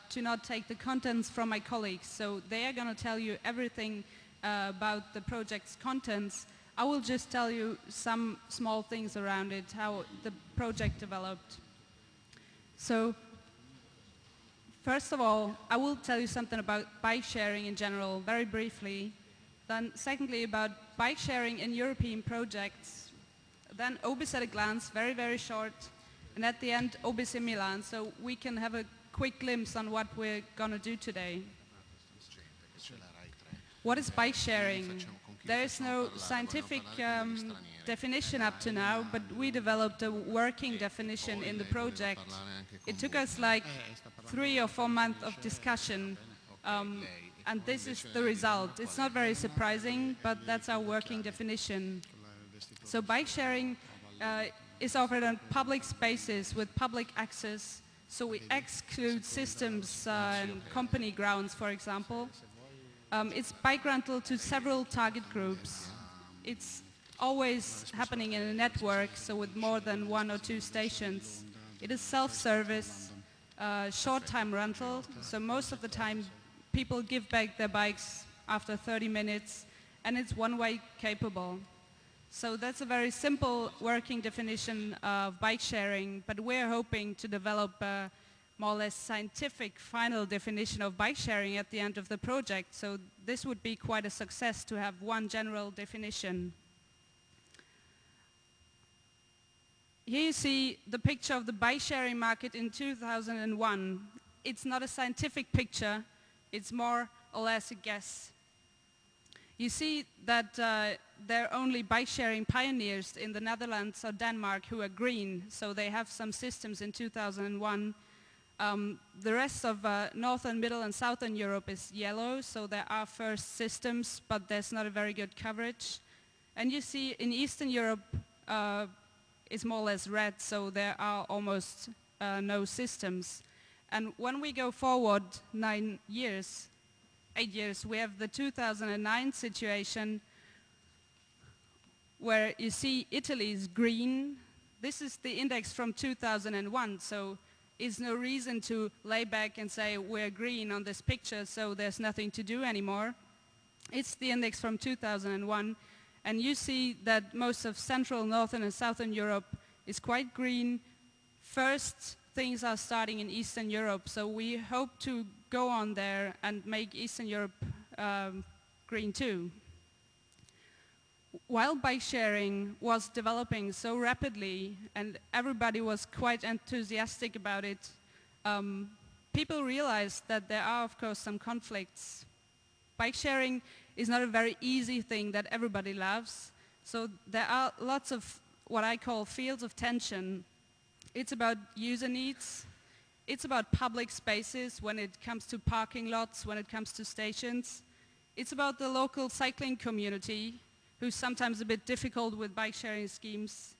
to not take the contents from my colleagues. So they are going to tell you everything about the project's contents. I will just tell you some small things around it, how the project developed. So first of all, I will tell you something about bike sharing in general, very briefly. Then secondly, about bike sharing in European projects. Then Obis at a glance, very, very short. And at the end, Obis in Milan, so we can have a quick glimpse on what we're going to do today. What is bike sharing? There is no scientific definition up to now, but we developed a working definition in the project. It took us like 3 or 4 months of discussion, and this is the result. It's not very surprising, but that's our working definition. So bike sharing is offered on public spaces with public access. So we exclude systems and company grounds, for example. It's bike rental to several target groups. It's always happening in a network, so with more than 1 or 2 stations. It is self-service, short-time rental, so most of the time people give back their bikes after 30 minutes, and it's one-way capable. So that's a very simple working definition of bike sharing, but we're hoping to develop a more or less scientific final definition of bike sharing at the end of the project. So this would be quite a success to have one general definition. Here you see the picture of the bike sharing market in 2001. It's not a scientific picture, it's more or less a guess. You see that there are only bike sharing pioneers in the Netherlands or Denmark who are green, so they have some systems in 2001. The rest of Northern, Middle and Southern Europe is yellow, so there are first systems, but there's not a very good coverage. And you see in Eastern Europe it's more or less red, so there are almost no systems. And when we go forward 8 years, we have the 2009 situation where you see Italy is green. This is the index from 2001, so is no reason to lay back and say we're green on this picture, so there's nothing to do anymore. It's the index from 2001, and you see that most of Central, Northern and Southern Europe is quite green. First things are starting in Eastern Europe, so we hope to go on there and make Eastern Europe green too. While bike sharing was developing so rapidly and everybody was quite enthusiastic about it, people realized that there are of course some conflicts. Bike sharing is not a very easy thing that everybody loves, so there are lots of what I call fields of tension. It's about user needs, it's about public spaces when it comes to parking lots, when it comes to stations. It's about the local cycling community, who's sometimes a bit difficult with bike sharing schemes.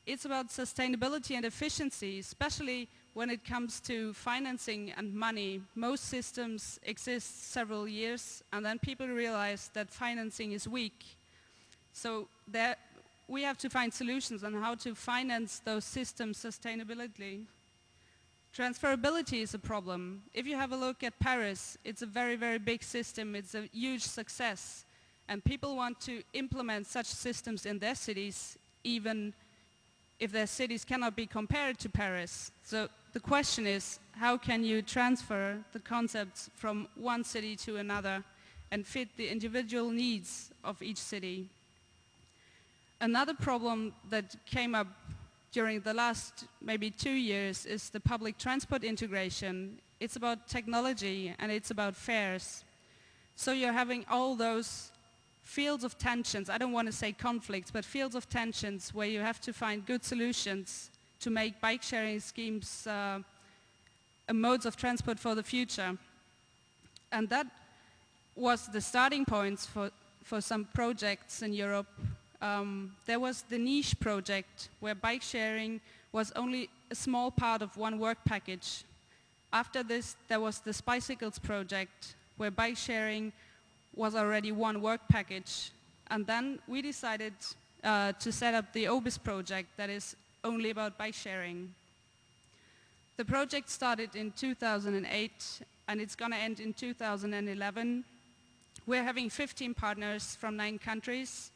It's about sustainability and efficiency, especially when it comes to financing and money. Most systems exist several years and then people realize that financing is weak. So we have to find solutions on how to finance those systems sustainably. Transferability is a problem. If you have a look at Paris, it's a very, very big system. It's a huge success. And people want to implement such systems in their cities, even if their cities cannot be compared to Paris. So the question is, how can you transfer the concepts from one city to another and fit the individual needs of each city? Another problem that came up during the last maybe 2 years is the public transport integration. It's about technology and it's about fares. So you're having all those fields of tensions, I don't want to say conflicts, but fields of tensions where you have to find good solutions to make bike sharing schemes modes of transport for the future. And that was the starting points for some projects in Europe. There was the niche project where bike sharing was only a small part of one work package. After this, there was the Bicycles project where bike sharing was already one work package. And then we decided to set up the Obis project that is only about bike sharing. The project started in 2008 and it's going to end in 2011. We're having 15 partners from 9 countries,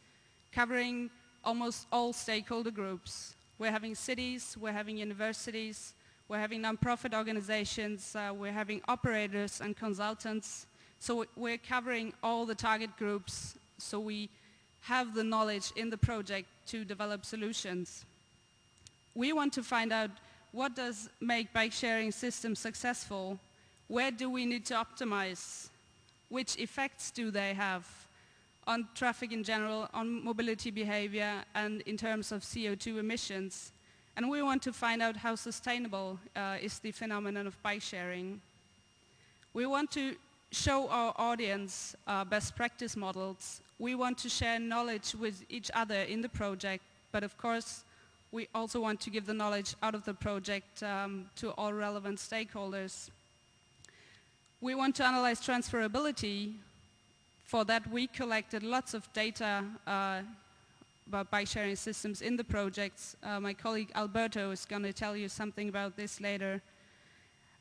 covering almost all stakeholder groups. We're having cities, we're having universities, we're having non-profit organizations, we're having operators and consultants. So we're covering all the target groups, so we have the knowledge in the project to develop solutions. We want to find out what does make bike sharing systems successful, where do we need to optimize, which effects do they have on traffic in general, on mobility behavior, and in terms of CO2 emissions. And we want to find out how sustainable is the phenomenon of bike sharing. We want to show our audience best practice models. We want to share knowledge with each other in the project, but of course, we also want to give the knowledge out of the project to all relevant stakeholders. We want to analyze transferability. For that, we collected lots of data about bike sharing systems in the projects. My colleague Alberto is going to tell you something about this later.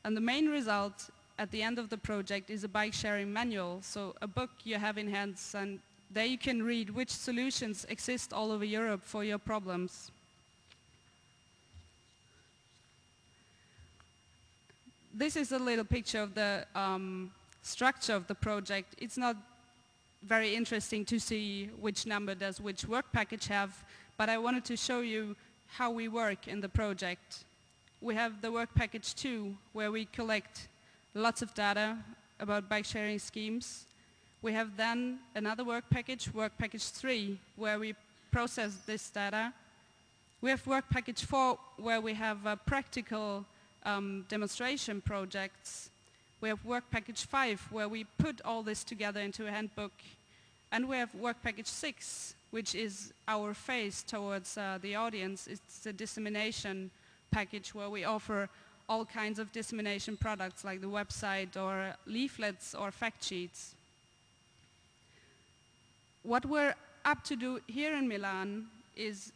And the main result at the end of the project is a bike sharing manual, so a book you have in hands, and there you can read which solutions exist all over Europe for your problems. This is a little picture of the structure of the project. It's not very interesting to see which number does which work package have, but I wanted to show you how we work in the project. We have the work package 2, where we collect lots of data about bike sharing schemes. We have then another work package 3, where we process this data. We have work package 4, where we have practical demonstration projects. We have work package 5, where we put all this together into a handbook. And we have work package 6, which is our face towards the audience. It's a dissemination package where we offer all kinds of dissemination products like the website or leaflets or fact sheets. What we're up to do here in Milan is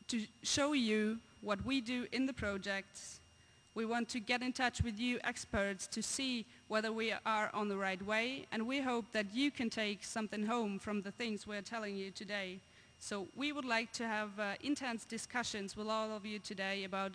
to show you what we do in the projects. We want to get in touch with you experts to see whether we are on the right way, and we hope that you can take something home from the things we're telling you today. So we would like to have intense discussions with all of you today about